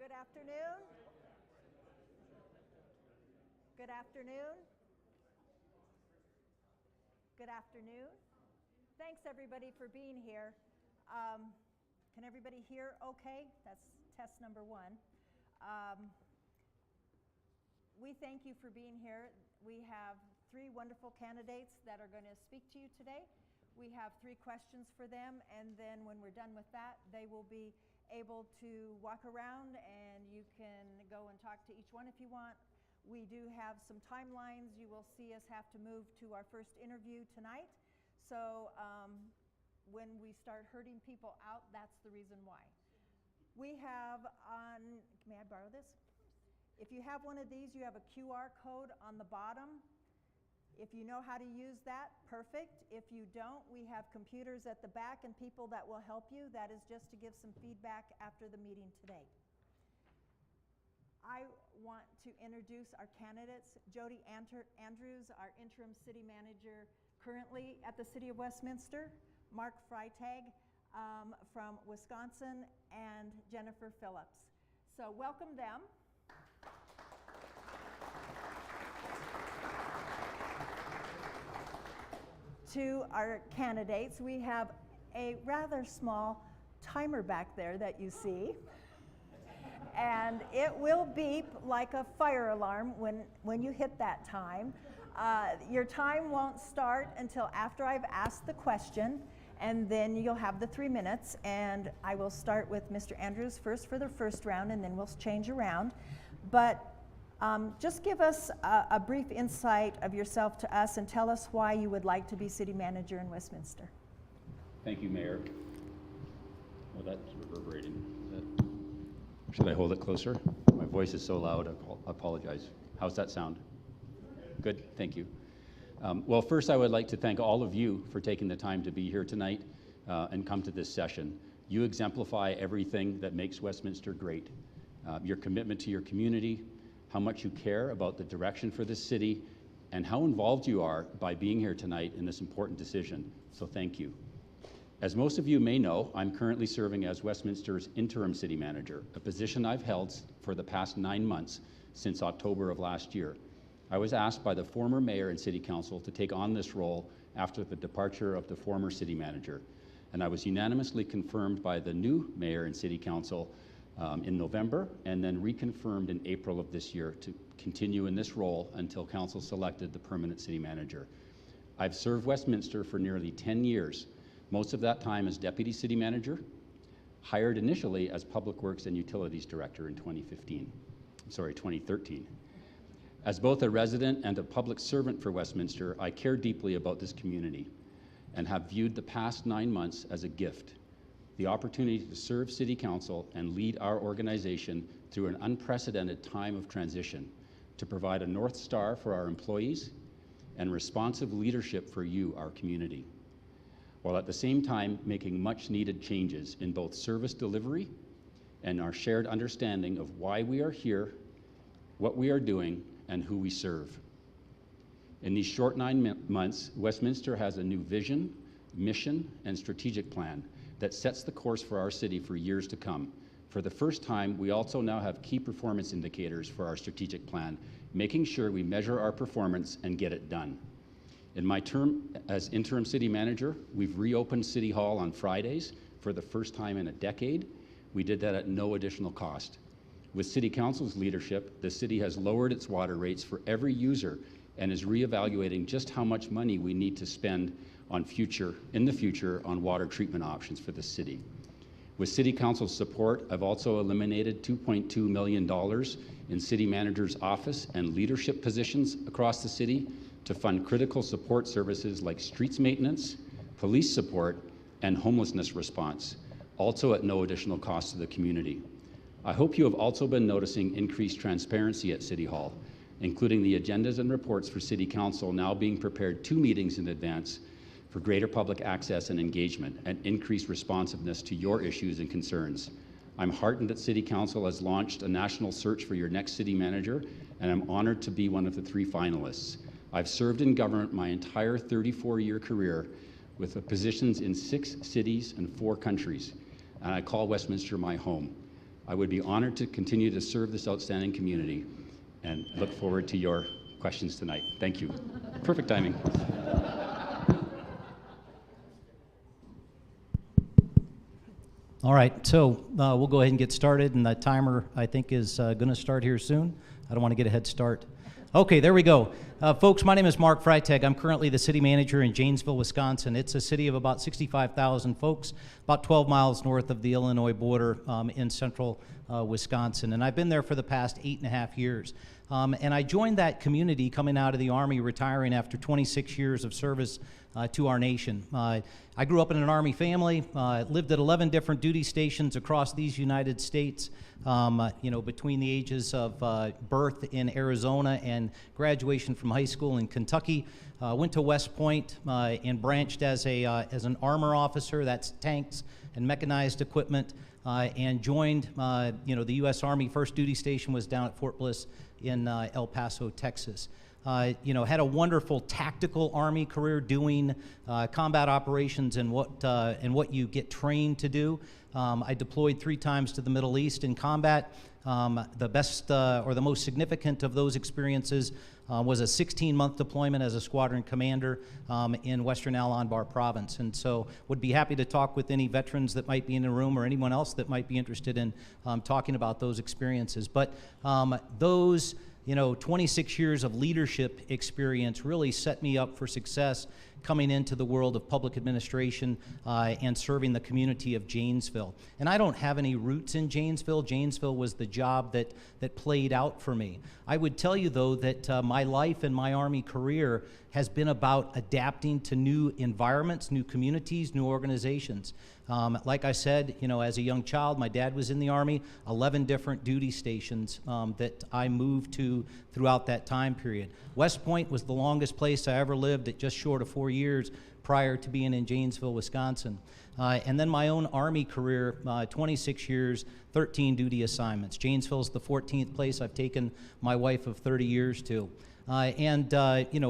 Good afternoon. Good afternoon. Good afternoon. Thanks everybody for being here. Can everybody hear okay? That's test number one. We thank you for being here. We have three wonderful candidates that are going to speak to you today. We have 3 questions for them, and then when we're done with that, they will be able to walk around and you can go and talk to each one if you want. We do have some timelines. You will see us have to move to our first interview tonight. So when we start herding people out, that's the reason why. We have on, may I borrow this? If you have one of these, you have a QR code on the bottom. If you know how to use that, perfect. If you don't, we have computers at the back and people that will help you. That is just to give some feedback after the meeting today. I want to introduce our candidates. Jody Andrews, our interim city manager currently at the City of Westminster. Mark Freitag from Wisconsin, and Jennifer Phillips. So welcome them. To our candidates, we have a rather small timer back there that you see, and it will beep like a fire alarm when you hit that time. Your time won't start until after I've asked the question, and then you'll have the 3 minutes, and I will start with Mr. Andrews first for the first round, and then we'll change around. But just give us a brief insight of yourself to us and tell us why you would like to be city manager in Westminster. Thank you, Mayor. Well, that's reverberating. Should I hold it closer? My voice is so loud, I apologize. How's that sound? Good, thank you. Well, first I would like to thank all of you for taking the time to be here tonight and come to this session. You exemplify everything that makes Westminster great. Your commitment to your community, how much you care about the direction for this city, and how involved you are by being here tonight in this important decision. So thank you. As most of you may know, I'm currently serving as Westminster's interim city manager, a position I've held for the past 9 months since October of last year. I was asked by the former mayor and city council to take on this role after the departure of the former city manager, and I was unanimously confirmed by the new mayor and city council in November, and then reconfirmed in April of this year to continue in this role until council selected the permanent city manager. I've served Westminster for nearly 10 years, most of that time as deputy city manager, hired initially as Public Works and Utilities Director in 2013. As both a resident and a public servant for Westminster, I care deeply about this community and have viewed the past 9 months as a gift. The opportunity to serve City Council and lead our organization through an unprecedented time of transition, to provide a North Star for our employees and responsive leadership for you, our community, while at the same time making much needed changes in both service delivery and our shared understanding of why we are here, what we are doing, and who we serve. In these short 9 months, Westminster has a new vision, mission, and strategic plan that sets the course for our city for years to come. For the first time, we also now have key performance indicators for our strategic plan, making sure we measure our performance and get it done. In my term as interim city manager, we've reopened City Hall on Fridays for the first time in a decade. We did that at no additional cost. With City Council's leadership, the city has lowered its water rates for every user and is reevaluating just how much money we need to spend in the future on water treatment options for the city. With City Council's support, I've also eliminated $2.2 million in City Manager's office and leadership positions across the city to fund critical support services like streets maintenance, police support, and homelessness response, also at no additional cost to the community. I hope you have also been noticing increased transparency at City Hall, including the agendas and reports for City Council now being prepared 2 meetings in advance for greater public access and engagement and increased responsiveness to your issues and concerns. I'm heartened that City Council has launched a national search for your next city manager, and I'm honored to be one of the 3 finalists. I've served in government my entire 34-year career with positions in 6 cities and 4 countries, and I call Westminster my home. I would be honored to continue to serve this outstanding community and look forward to your questions tonight. Thank you. Perfect timing. All right, so we'll go ahead and get started, and the timer, I think, is going to start here soon. I don't want to get a head start. Okay, there we go. Folks, my name is Mark Freitag. I'm currently the city manager in Janesville, Wisconsin. It's a city of about 65,000 folks, about 12 miles north of the Illinois border in central Wisconsin. And I've been there for the past 8.5 years. And I joined that community coming out of the Army, retiring after 26 years of service to our nation. I grew up in an Army family, lived at 11 different duty stations across these United States, between the ages of birth in Arizona and graduation from high school in Kentucky. Went to West Point and branched as an armor officer, that's tanks and mechanized equipment, and joined the U.S. Army. First duty station was down at Fort Bliss in El Paso, Texas. Had a wonderful tactical Army career doing combat operations and what you get trained to do. I deployed 3 times to the Middle East in combat. The best or the most significant of those experiences was a 16-month deployment as a squadron commander in Western Al Anbar province. And so would be happy to talk with any veterans that might be in the room or anyone else that might be interested in talking about those experiences. But those 26 years of leadership experience really set me up for success coming into the world of public administration and serving the community of Janesville. And I don't have any roots in Janesville. Janesville was the job that played out for me. I would tell you, though, that my life and my Army career has been about adapting to new environments, new communities, new organizations. Like I said, as a young child, my dad was in the Army, 11 different duty stations that I moved to throughout that time period. West Point was the longest place I ever lived at just short of 4 years prior to being in Janesville, Wisconsin. And then my own Army career, 26 years, 13 duty assignments. Janesville's the 14th place I've taken my wife of 30 years to.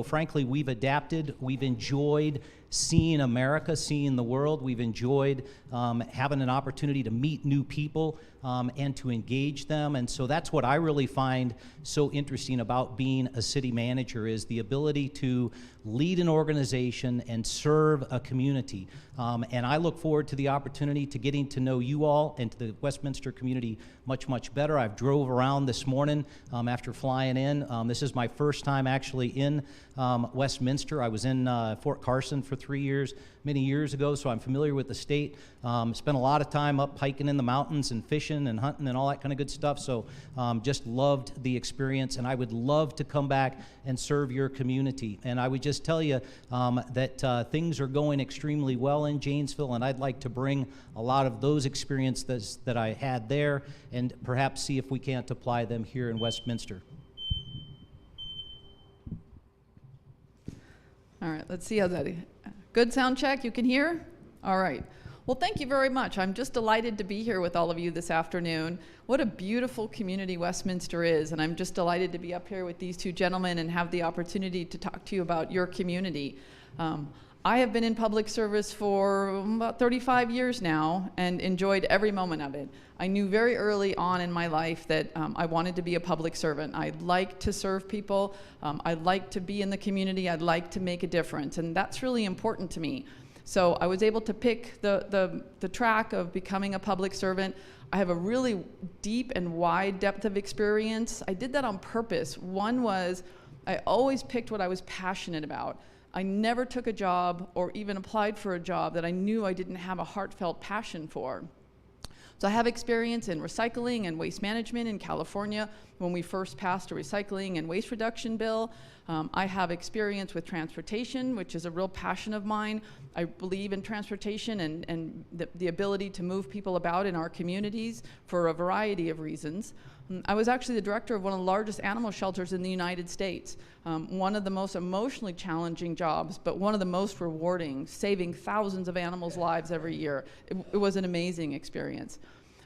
Frankly, we've adapted. We've enjoyed seeing America, seeing the world. We've enjoyed having an opportunity to meet new people and to engage them. And so that's what I really find so interesting about being a city manager, is the ability to lead an organization and serve a community. And I look forward to the opportunity to getting to know you all and to the Westminster community much, much better. I've drove around this morning after flying in. This is my first time actually in Westminster. I was in Fort Carson for 3 years, many years ago, so I'm familiar with the state. Spent a lot of time up hiking in the mountains and fishing and hunting and all that kind of good stuff, so just loved the experience, and I would love to come back and serve your community. And I would just tell you that things are going extremely well in Janesville, and I'd like to bring a lot of those experiences that I had there and perhaps see if we can't apply them here in Westminster. All right, let's see how that is. Good sound check, you can hear? All right. Well, thank you very much. I'm just delighted to be here with all of you this afternoon. What a beautiful community Westminster is, and I'm just delighted to be up here with these 2 gentlemen and have the opportunity to talk to you about your community. I have been in public service for about 35 years now and enjoyed every moment of it. I knew very early on in my life that I wanted to be a public servant. I'd like to serve people. I'd like to be in the community. I'd like to make a difference, and that's really important to me. So I was able to pick the track of becoming a public servant. I have a really deep and wide depth of experience. I did that on purpose. One was I always picked what I was passionate about. I never took a job or even applied for a job that I knew I didn't have a heartfelt passion for. So I have experience in recycling and waste management in California when we first passed a recycling and waste reduction bill. I have experience with transportation, which is a real passion of mine. I believe in transportation and the ability to move people about in our communities for a variety of reasons. I was actually the director of one of the largest animal shelters in the United States. One of the most emotionally challenging jobs, but one of the most rewarding, saving thousands of animals' lives every year. It was an amazing experience.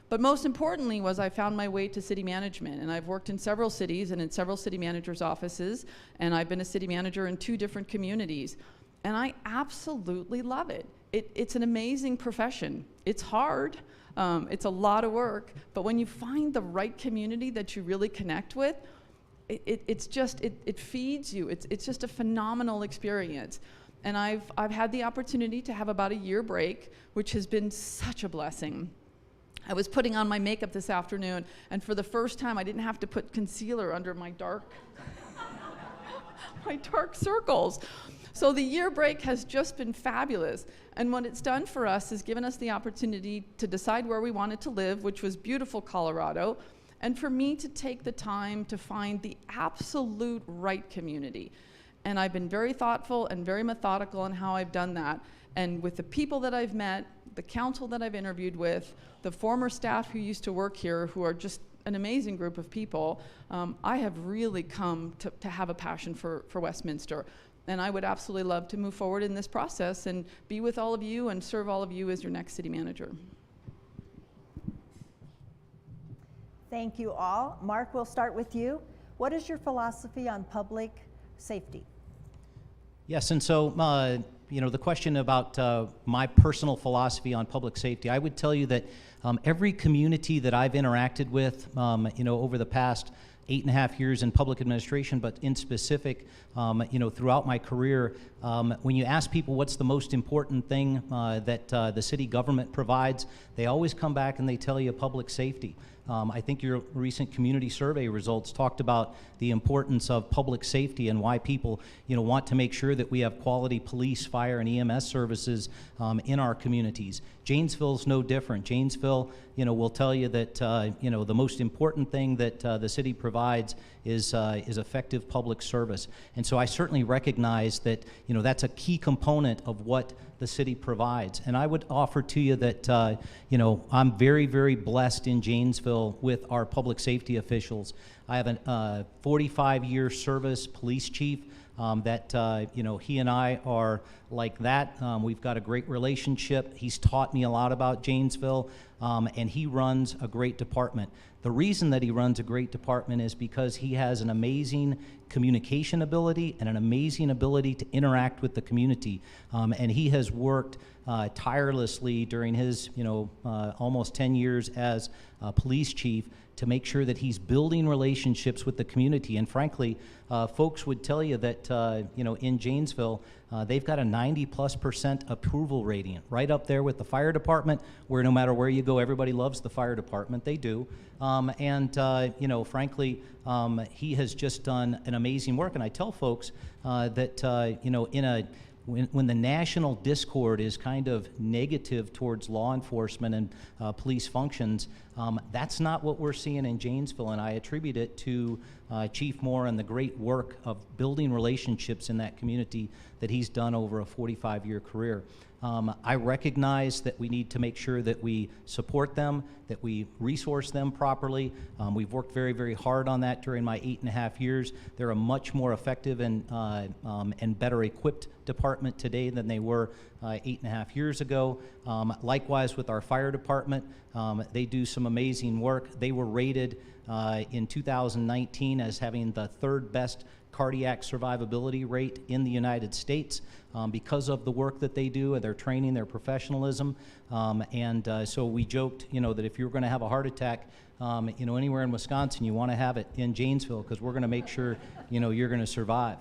But most importantly was I found my way to city management, and I've worked in several cities and in several city managers' offices, and I've been a city manager in 2 different communities. And I absolutely love it. it's an amazing profession. It's hard. It's a lot of work. But when you find the right community that you really connect with, it feeds you. It's just a phenomenal experience. And I've had the opportunity to have about a year break, which has been such a blessing. I was putting on my makeup this afternoon, and for the first time, I didn't have to put concealer under my dark circles. So the year break has just been fabulous. And what it's done for us is given us the opportunity to decide where we wanted to live, which was beautiful Colorado, and for me to take the time to find the absolute right community. And I've been very thoughtful and very methodical in how I've done that. And with the people that I've met, the council that I've interviewed with, the former staff who used to work here, who are just an amazing group of people, I have really come to have a passion for Westminster. And I would absolutely love to move forward in this process and be with all of you and serve all of you as your next city manager. Thank you all. Mark, we'll start with you. What is your philosophy on public safety? Yes, and so, the question about my personal philosophy on public safety, I would tell you that every community that I've interacted with, over the past 8.5 years in public administration, but in specific, throughout my career, when you ask people what's the most important thing that the city government provides, they always come back and they tell you public safety. I think your recent community survey results talked about the importance of public safety and why people, want to make sure that we have quality police, fire, and EMS services in our communities. Janesville's no different. Janesville, will tell you that, the most important thing that the city provides is effective public service. And so I certainly recognize that, that's a key component of what the city provides. And I would offer to you that, I'm very, very blessed in Janesville with our public safety officials. I have a 45-year service police chief that, he and I are like that. We've got a great relationship. He's taught me a lot about Janesville, and he runs a great department. The reason that he runs a great department is because he has an amazing communication ability and an amazing ability to interact with the community. And he has worked tirelessly during his, almost 10 years as police chief to make sure that he's building relationships with the community. And frankly, folks would tell you that, in Janesville, they've got a 90+% approval rating, right up there with the fire department, where no matter where you go, everybody loves the fire department. They do. Frankly, he has just done an amazing work. And I tell folks that, when the national discord is kind of negative towards law enforcement and police functions, that's not what we're seeing in Janesville, and I attribute it to Chief Moore and the great work of building relationships in that community that he's done over a 45-year career. I recognize that we need to make sure that we support them, that we resource them properly. We've worked very, very hard on that during my 8.5 years. They're a much more effective and better equipped department today than they were 8.5 years ago. Likewise with our fire department, they do some amazing work. They were rated in 2019 as having the 3rd best cardiac survivability rate in the United States because of the work that they do and their training, their professionalism. So we joked, that if you're going to have a heart attack, anywhere in Wisconsin, you want to have it in Janesville because we're going to make sure, you're going to survive.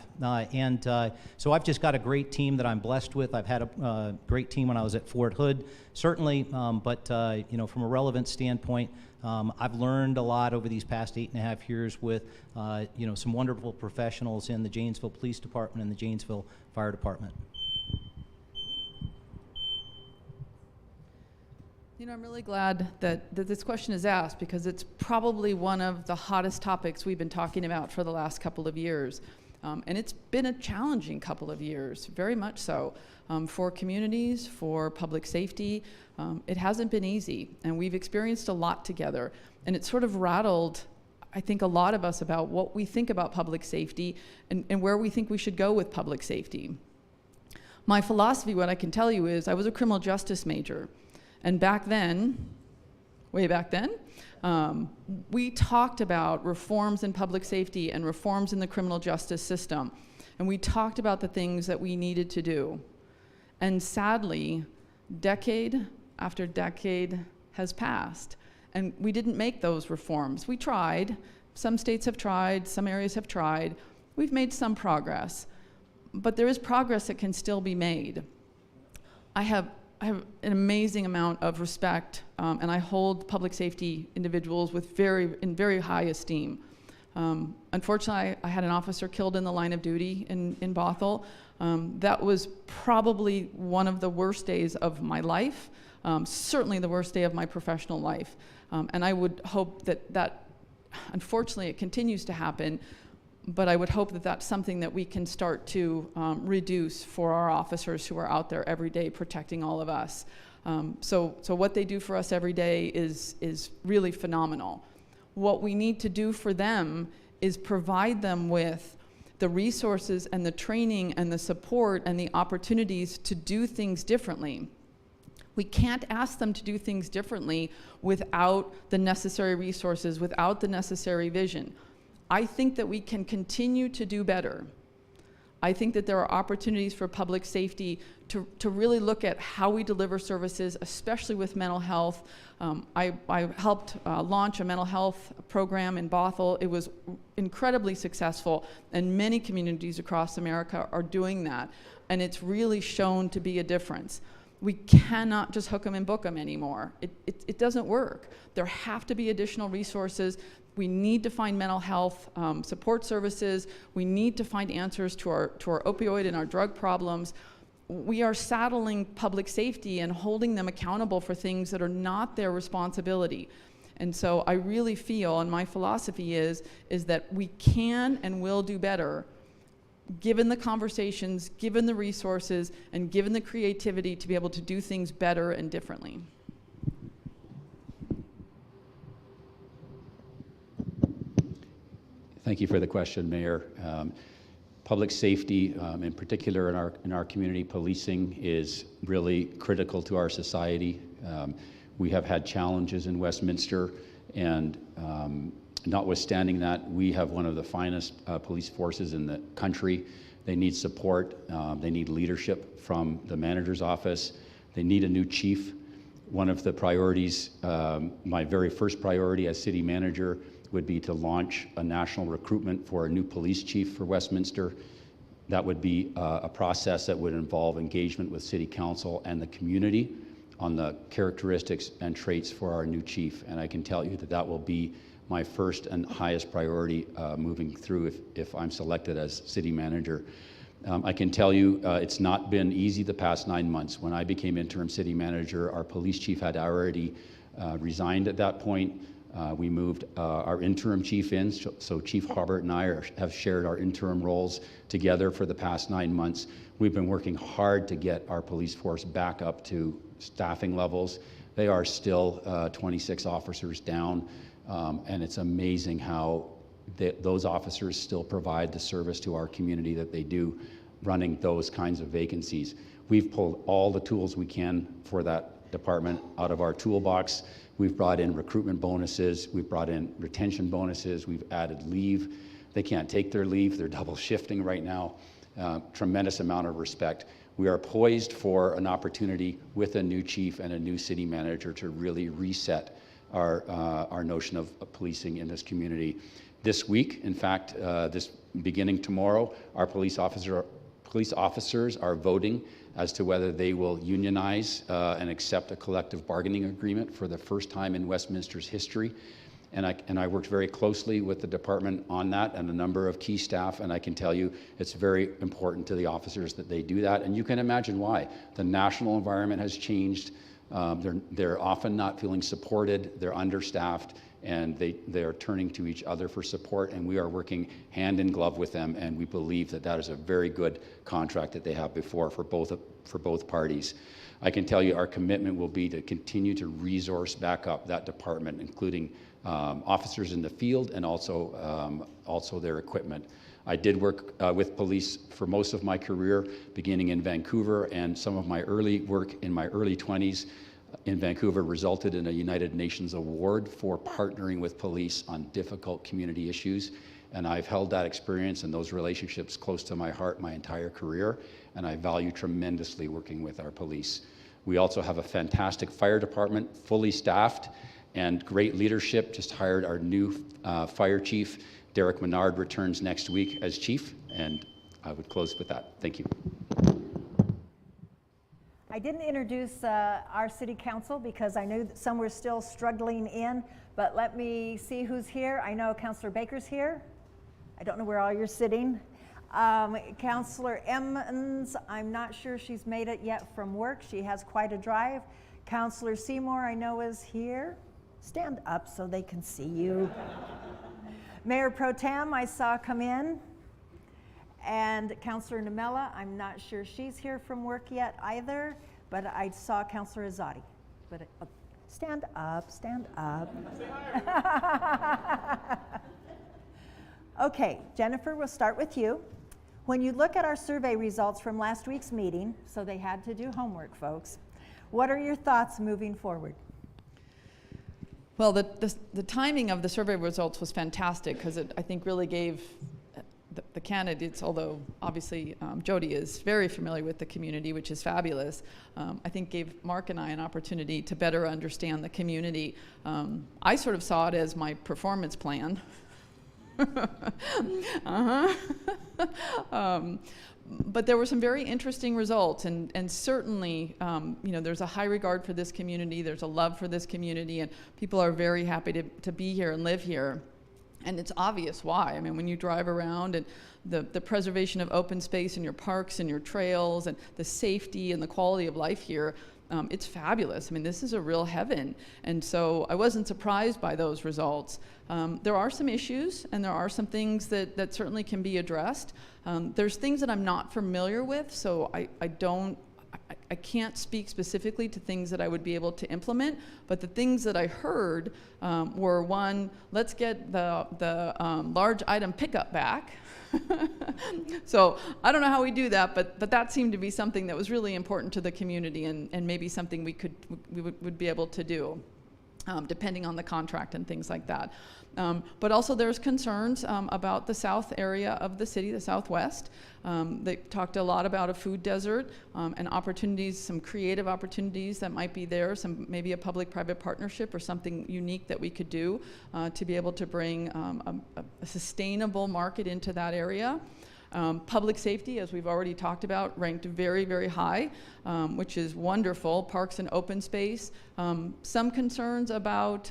So I've just got a great team that I'm blessed with. I've had a great team when I was at Fort Hood, certainly, but from a relevant standpoint, I've learned a lot over these past 8.5 years with, some wonderful professionals in the Janesville Police Department and the Janesville Fire Department. I'm really glad that this question is asked because it's probably one of the hottest topics we've been talking about for the last couple of years. And it's been a challenging couple of years, very much so, for communities, for public safety. It hasn't been easy, and we've experienced a lot together. And it sort of rattled, I think, a lot of us about what we think about public safety and where we think we should go with public safety. My philosophy, what I can tell you is I was a criminal justice major. And back then, way back then, we talked about reforms in public safety and reforms in the criminal justice system. And we talked about the things that we needed to do. And sadly, decade after decade has passed, and we didn't make those reforms. We tried. Some states have tried, some areas have tried. We've made some progress, but there is progress that can still be made. I have an amazing amount of respect, and I hold public safety individuals in very high esteem. Unfortunately, I had an officer killed in the line of duty in Bothell. That was probably one of the worst days of my life, certainly the worst day of my professional life. And I would hope that unfortunately it continues to happen, but I would hope that that's something that we can start to reduce for our officers who are out there every day protecting all of us. So what they do for us every day is really phenomenal. What we need to do for them is provide them with the resources and the training and the support and the opportunities to do things differently. We can't ask them to do things differently without the necessary resources, without the necessary vision. I think that we can continue to do better. I think that there are opportunities for public safety to really look at how we deliver services, especially with mental health. I helped launch a mental health program in Bothell. It was incredibly successful, and many communities across America are doing that, and it's really shown to be a difference. We cannot just hook them and book them anymore. It doesn't work. There have to be additional resources. We need to find mental health support services. We need to find answers to our opioid and our drug problems. We are saddling public safety and holding them accountable for things that are not their responsibility. And so I really feel, and my philosophy is that we can and will do better given the conversations, given the resources, and given the creativity to be able to do things better and differently. Thank you for the question, Mayor. Public safety, in particular in our community, policing is really critical to our society. We have had challenges in Westminster, and notwithstanding that, we have one of the finest police forces in the country. They need support. They need leadership from the manager's office. They need a new chief. One of the priorities, my very first priority as city manager, would be to launch a national recruitment for a new police chief for Westminster. That would be a process that would involve engagement with City Council and the community on the characteristics and traits for our new chief. And I can tell you that that will be my first and highest priority moving through if I'm selected as city manager. I can tell you it's not been easy the past 9 months. When I became interim city manager, our police chief had already resigned at that point. We moved our interim chief in, so Chief Hobart and I have shared our interim roles together for the past 9 months. We've been working hard to get our police force back up to staffing levels. They are still 26 officers down, and it's amazing how those officers still provide the service to our community that they do, running those kinds of vacancies. We've pulled all the tools we can for that department out of our toolbox. We've brought in recruitment bonuses, we've brought in retention bonuses, we've added leave. They can't take their leave, they're double shifting right now. Tremendous amount of respect. We are poised for an opportunity with a new chief and a new city manager to really reset our notion of policing in this community. This week, in fact, this beginning tomorrow, our police officers are voting as to whether they will unionize and accept a collective bargaining agreement for the first time in Westminster's history. And I worked very closely with the department on that and a number of key staff, and I can tell you it's very important to the officers that they do that, and you can imagine why. The national environment has changed. They're often not feeling supported, they're understaffed, and they are turning to each other for support, and we are working hand in glove with them, and we believe that that is a very good contract that they have before for both parties. I can tell you our commitment will be to continue to resource back up that department, including officers in the field and also their equipment. I did work with police for most of my career, beginning in Vancouver, and some of my early work in my early 20s in Vancouver resulted in a United Nations award for partnering with police on difficult community issues. And I've held that experience and those relationships close to my heart my entire career, and I value tremendously working with our police. We also have a fantastic fire department, fully staffed, and great leadership. Just hired our new fire chief. Derek Menard returns next week as chief, and I would close with that. Thank you. I didn't introduce our city council because I knew that some were still struggling in, but let me see who's here. I know Councillor Baker's here. I don't know where all you're sitting. Councillor Emmons, I'm not sure she's made it yet from work. She has quite a drive. Councillor Seymour, I know, is here. Stand up so they can see you. Mayor Pro Tem, I saw come in. And Councillor Namela, I'm not sure she's here from work yet either, but I saw Councillor Azadi. But stand up, stand up. Say hi. Okay, Jennifer, we'll start with you. When you look at our survey results from last week's meeting, so they had to do homework, folks, what are your thoughts moving forward? Well, the timing of the survey results was fantastic because it, I think, really gave the candidates, although obviously Jody is very familiar with the community, which is fabulous, I think gave Mark and I an opportunity to better understand the community. I sort of saw it as my performance plan. But there were some very interesting results, and certainly, you know, there's a high regard for this community, there's a love for this community, and people are very happy to be here and live here. And it's obvious why. I mean, when you drive around and the preservation of open space in your parks and your trails and the safety and the quality of life here, it's fabulous. I mean, this is a real heaven. And so I wasn't surprised by those results. There are some issues and there are some things that certainly can be addressed. There's things that I'm not familiar with, so I can't speak specifically to things that I would be able to implement, but the things that I heard were, one, let's get the large item pickup back. So I don't know how we do that, but that seemed to be something that was really important to the community and maybe something we would be able to do. Depending on the contract and things like that. But also there's concerns about the south area of the city, the southwest. They talked a lot about a food desert and opportunities, some creative opportunities that might be there, some maybe a public-private partnership or something unique that we could do to be able to bring a sustainable market into that area. Public safety, as we've already talked about, ranked very, very high, which is wonderful. Parks and open space. Some concerns about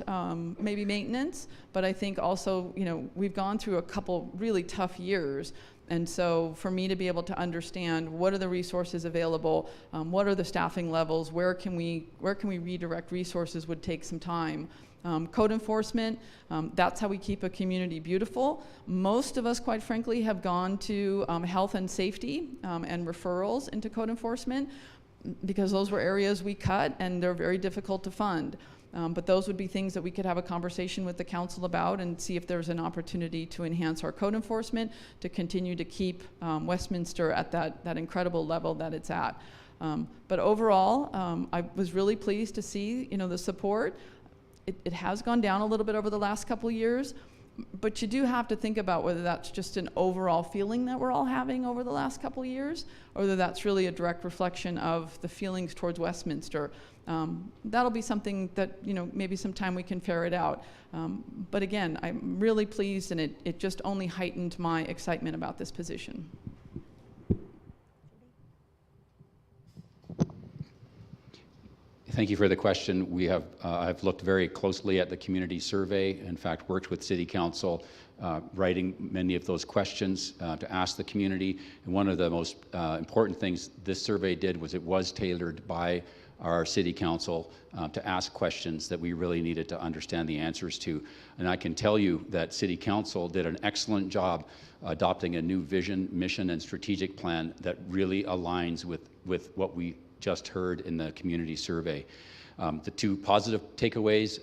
maybe maintenance, but I think also, you know, we've gone through a couple really tough years. And so for me to be able to understand what are the resources available, what are the staffing levels, where can we redirect resources would take some time. Code enforcement, that's how we keep a community beautiful. Most of us, quite frankly, have gone to health and safety and referrals into code enforcement because those were areas we cut and they're very difficult to fund. But those would be things that we could have a conversation with the council about and see if there's an opportunity to enhance our code enforcement to continue to keep Westminster at that incredible level that it's at. But overall, I was really pleased to see, you know, the support. It has gone down a little bit over the last couple of years, but you do have to think about whether that's just an overall feeling that we're all having over the last couple of years, or whether that's really a direct reflection of the feelings towards Westminster. That'll be something that, you know, maybe sometime we can ferret out. But again, I'm really pleased, and it just only heightened my excitement about this position. Thank you for the question. We have, I've looked very closely at the community survey, in fact worked with City Council, writing many of those questions to ask the community. And one of the most important things this survey did was it was tailored by our City Council to ask questions that we really needed to understand the answers to. And I can tell you that City Council did an excellent job adopting a new vision, mission, and strategic plan that really aligns with what we just heard in the community survey. The two positive takeaways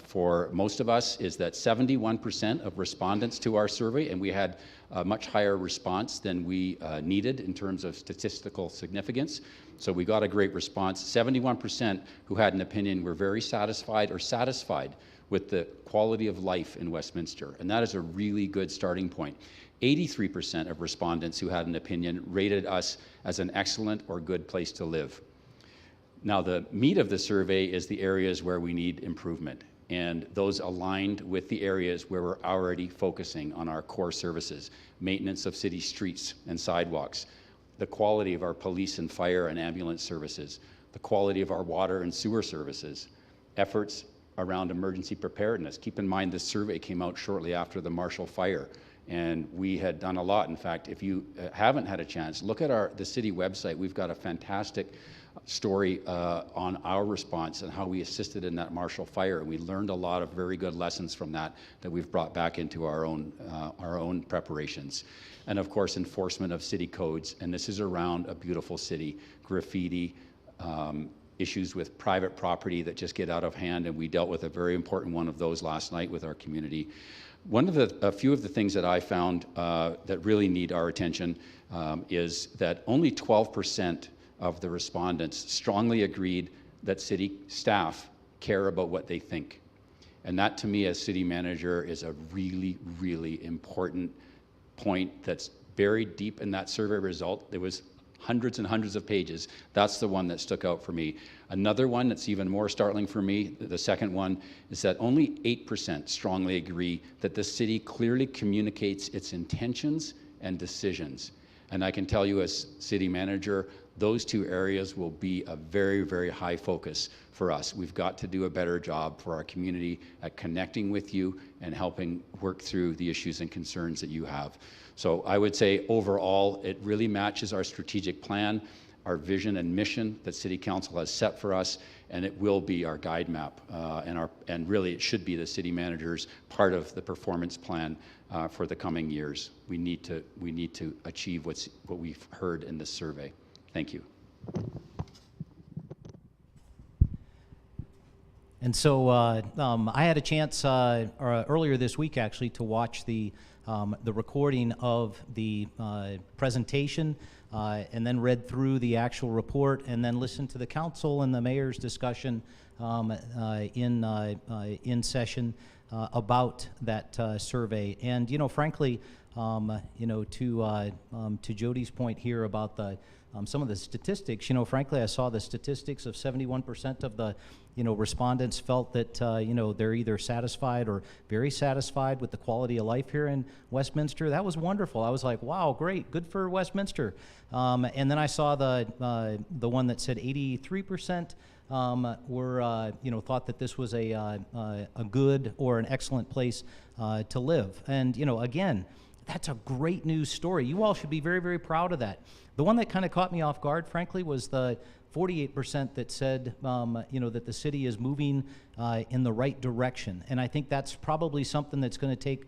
for most of us is that 71% of respondents to our survey, and we had a much higher response than we needed in terms of statistical significance. So we got a great response. 71% who had an opinion were very satisfied or satisfied with the quality of life in Westminster, and that is a really good starting point. 83% of respondents who had an opinion rated us as an excellent or good place to live. Now, the meat of the survey is the areas where we need improvement, and those aligned with the areas where we're already focusing on our core services, maintenance of city streets and sidewalks, the quality of our police and fire and ambulance services, the quality of our water and sewer services, efforts around emergency preparedness. Keep in mind this survey came out shortly after the Marshall Fire, and we had done a lot. In fact, if you haven't had a chance, look at the city website. We've got a fantastic story on our response and how we assisted in that Marshall Fire, and we learned a lot of very good lessons from that we've brought back into our own preparations. And of course, enforcement of city codes, and this is around a beautiful city, graffiti, issues with private property that just get out of hand, and we dealt with a very important one of those last night with our community. A few of the things that I found that really need our attention is that only 12% of the respondents strongly agreed that city staff care about what they think. And that, to me, as city manager, is a really, really important point that's buried deep in that survey result. There was hundreds and hundreds of pages. That's the one that stuck out for me. Another one that's even more startling for me, the second one, is that only 8% strongly agree that the city clearly communicates its intentions and decisions. And I can tell you as city manager, those two areas will be a very, very high focus for us. We've got to do a better job for our community at connecting with you and helping work through the issues and concerns that you have. So I would say overall, it really matches our strategic plan, our vision and mission that City Council has set for us, and it will be our guide map, and really it should be the city manager's part of the performance plan for the coming years. We need to achieve what we've heard in this survey. Thank you. And so I had a chance earlier this week, actually, to watch the recording of the presentation, and then read through the actual report, and then listened to the council and the mayor's discussion in session about that survey. And frankly, to Jody's point here about some of the statistics, frankly, I saw the statistics of 71% of the respondents felt that they're either satisfied or very satisfied with the quality of life here in Westminster. That was wonderful. I was like, wow, great, good for Westminster. And then I saw the one that said 83% were thought that this was a good or an excellent place to live. And again, that's a great news story. You all should be very, very proud of that. The one that kind of caught me off guard, frankly, was the 48% that said, that the city is moving in the right direction. And I think that's probably something that's going to take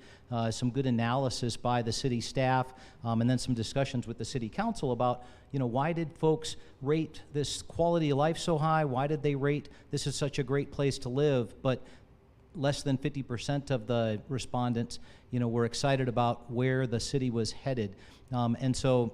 some good analysis by the city staff, and then some discussions with the city council about, why did folks rate this quality of life so high? Why did they rate this is such a great place to live? But less than 50% of the respondents, were excited about where the city was headed. And so,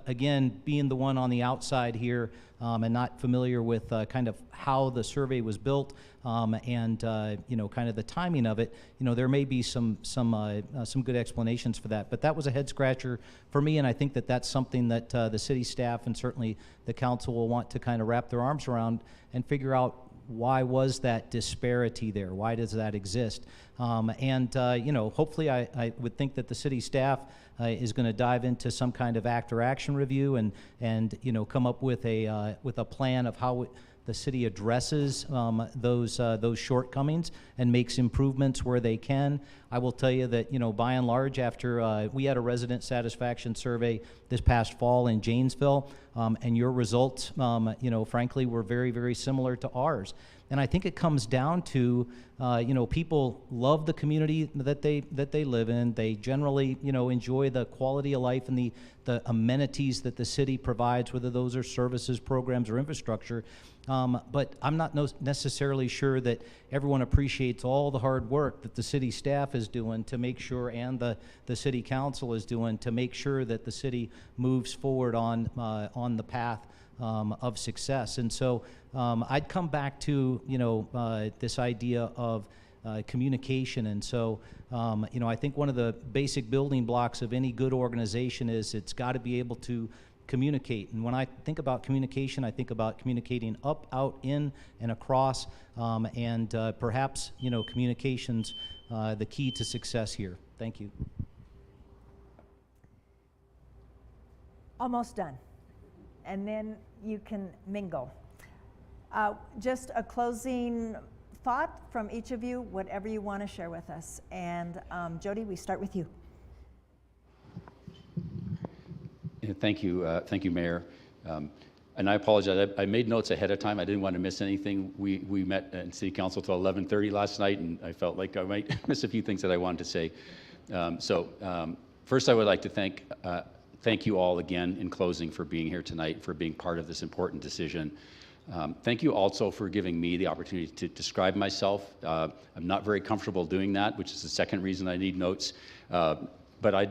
again, being the one on the outside here and not familiar with kind of how the survey was built and, kind of the timing of it, there may be some good explanations for that. But that was a head scratcher for me, and I think that that's something that the city staff and certainly the council will want to kind of wrap their arms around and figure out why was that disparity there? Why does that exist? Hopefully I would think that the city staff is going to dive into some kind of action review and come up with a plan of how the city addresses those shortcomings and makes improvements where they can. I will tell you that, by and large, after we had a resident satisfaction survey this past fall in Janesville, and your results, frankly, were very, very similar to ours. And I think it comes down to, people love the community that they live in. They generally, enjoy the quality of life and the amenities that the city provides, whether those are services, programs, or infrastructure. But I'm not necessarily sure that everyone appreciates all the hard work that the city staff is doing to make sure, and the city council is doing to make sure that the city moves forward on the path of success. And so I'd come back to this idea of communication. And so I think one of the basic building blocks of any good organization is it's got to be able to communicate. And when I think about communication, I think about communicating up, out, in, and across, and perhaps, communication's the key to success here. Thank you. Almost done. And then you can mingle. Just a closing thought from each of you, whatever you want to share with us. And Jody, we start with you. Thank you, Mayor. And I apologize. I made notes ahead of time. I didn't want to miss anything. We met in City Council till 11:30 last night, and I felt like I might miss a few things that I wanted to say. First, I would like to thank you all again in closing for being here tonight, for being part of this important decision. Thank you also for giving me the opportunity to describe myself. I'm not very comfortable doing that, which is the second reason I need notes. But I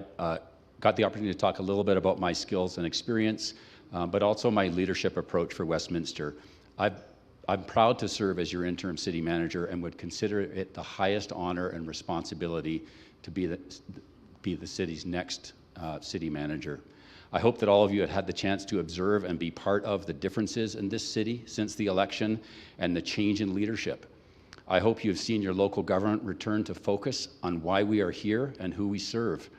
got the opportunity to talk a little bit about my skills and experience, but also my leadership approach for Westminster. I'm proud to serve as your interim city manager and would consider it the highest honor and responsibility to be the city's next city manager. I hope that all of you have had the chance to observe and be part of the differences in this city since the election and the change in leadership. I hope you've seen your local government return to focus on why we are here and who we serve.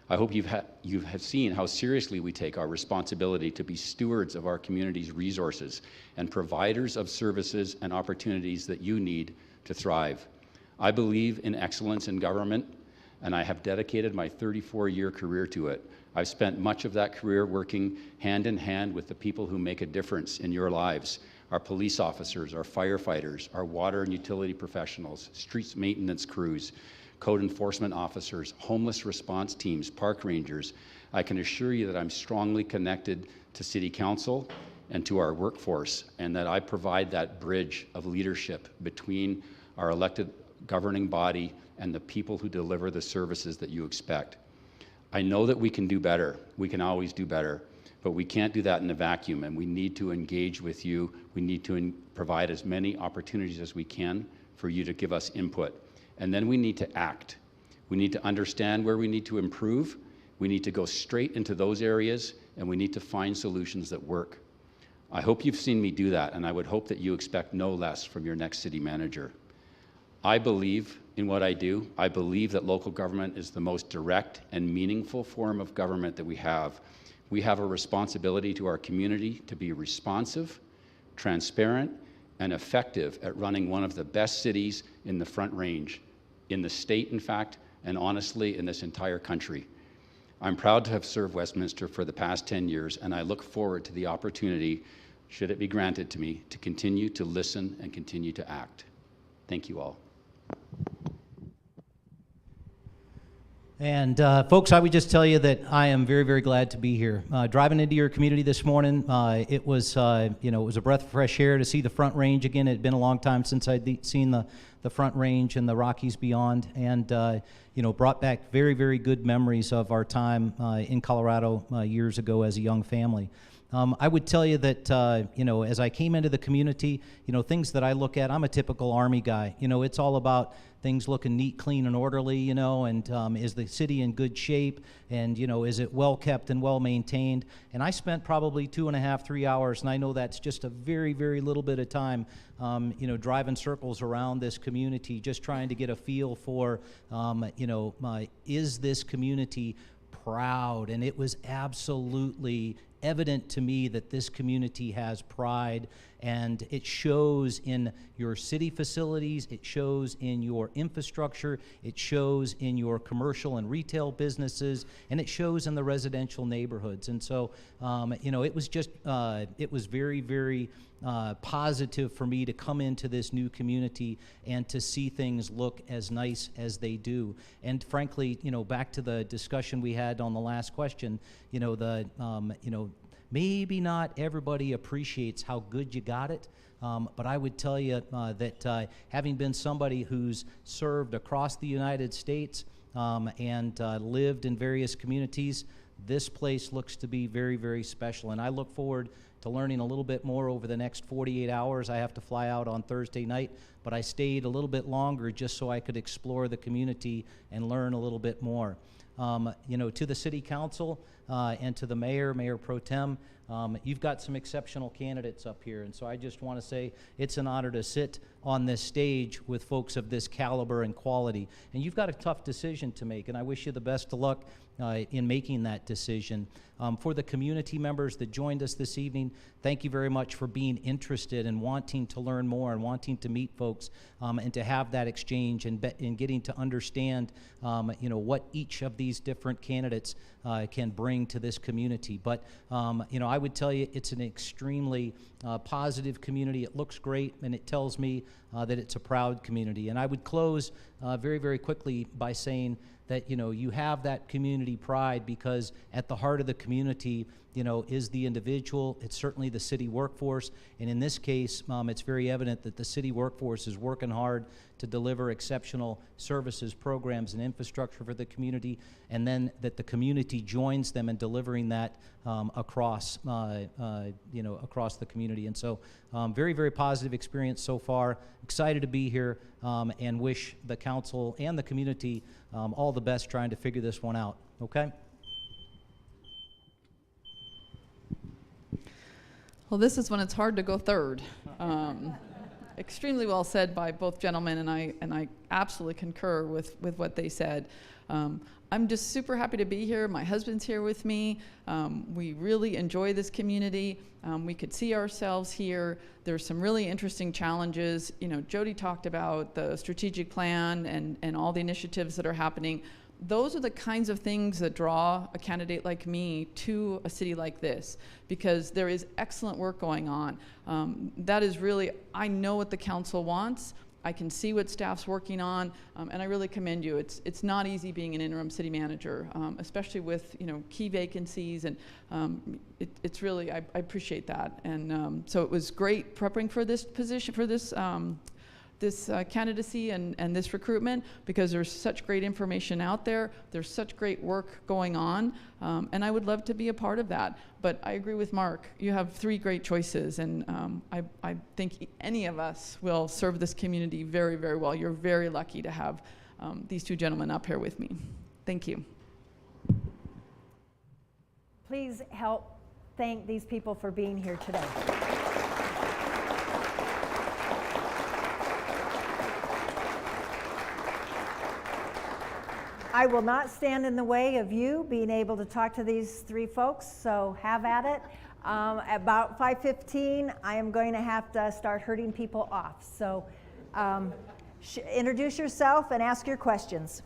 I hope you have seen how seriously we take our responsibility to be stewards of our community's resources and providers of services and opportunities that you need to thrive. I believe in excellence in government, and I have dedicated my 34-year career to it. I've spent much of that career working hand in hand with the people who make a difference in your lives: our police officers, our firefighters, our water and utility professionals, streets maintenance crews, code enforcement officers, homeless response teams, park rangers. I can assure you that I'm strongly connected to City Council and to our workforce, and that I provide that bridge of leadership between our elected governing body and the people who deliver the services that you expect. I know that we can do better. We can always do better, but we can't do that in a vacuum, and we need to engage with you. We need to provide as many opportunities as we can for you to give us input. And then we need to act. We need to understand where we need to improve. We need to go straight into those areas, and we need to find solutions that work. I hope you've seen me do that, and I would hope that you expect no less from your next city manager. I believe in what I do. I believe that local government is the most direct and meaningful form of government that we have. We have a responsibility to our community to be responsive, transparent, and effective at running one of the best cities in the Front Range, in the state, in fact, and honestly, in this entire country. I'm proud to have served Westminster for the past 10 years, and I look forward to the opportunity, should it be granted to me, to continue to listen and continue to act. Thank you all. And folks, I would just tell you that I am very, very glad to be here. Driving into your community this morning, it was a breath of fresh air to see the Front Range again. It had been a long time since I'd seen the Front Range and the Rockies beyond, and brought back very, very good memories of our time in Colorado years ago as a young family. I would tell you that, as I came into the community, things that I look at, I'm a typical Army guy. It's all about things looking neat, clean, and orderly, and is the city in good shape, and, is it well kept and well maintained? And I spent probably 2.5, 3 hours, and I know that's just a very, very little bit of time, driving circles around this community, just trying to get a feel for, is this community proud? And it was absolutely evident to me that this community has pride, and it shows in your city facilities, it shows in your infrastructure, it shows in your commercial and retail businesses, and it shows in the residential neighborhoods. And so, it was just, it was very, very positive for me to come into this new community and to see things look as nice as they do. And frankly, back to the discussion we had on the last question, maybe not everybody appreciates how good you got it, but I would tell you that having been somebody who's served across the United States and lived in various communities, this place looks to be very, very special. And I look forward to learning a little bit more over the next 48 hours. I have to fly out on Thursday night, but I stayed a little bit longer just so I could explore the community and learn a little bit more. To the City Council, and to the mayor, Mayor Pro Tem. You've got some exceptional candidates up here, and so I just want to say it's an honor to sit on this stage with folks of this caliber and quality. And you've got a tough decision to make, and I wish you the best of luck in making that decision. For the community members that joined us this evening, thank you very much for being interested and wanting to learn more and wanting to meet folks and to have that exchange and getting to understand what each of these different candidates can bring to this community. But I would tell you it's an extremely positive community. It looks great, and it tells me that it's a proud community. And I would close very, very quickly by saying that you have that community pride, because at the heart of the community is the individual. It's certainly the city workforce, and in this case it's very evident that the city workforce is working hard to deliver exceptional services, programs, and infrastructure for the community, and then that the community joins them in delivering that across the community. And so very, very positive experience so far. Excited to be here and wish the council and the community all the best trying to figure this one out. Okay? Well, this is when it's hard to go third. Extremely well said by both gentlemen, and I absolutely concur with what they said. I'm just super happy to be here. My husband's here with me. We really enjoy this community. We could see ourselves here. There's some really interesting challenges. Jody talked about the strategic plan and all the initiatives that are happening. Those are the kinds of things that draw a candidate like me to a city like this, because there is excellent work going on. That is really, I know what the council wants. I can see what staff's working on, and I really commend you. It's not easy being an interim city manager, especially with key vacancies, and it's really, I appreciate that. And so it was great preparing for this position, for this candidacy and this recruitment, because there's such great information out there. There's such great work going on, and I would love to be a part of that. But I agree with Mark. You have three great choices, and I think any of us will serve this community very, very well. You're very lucky to have these two gentlemen up here with me. Thank you. Please help thank these people for being here today. I will not stand in the way of you being able to talk to these three folks, so have at it. About 5:15, I am going to have to start herding people off. So introduce yourself and ask your questions.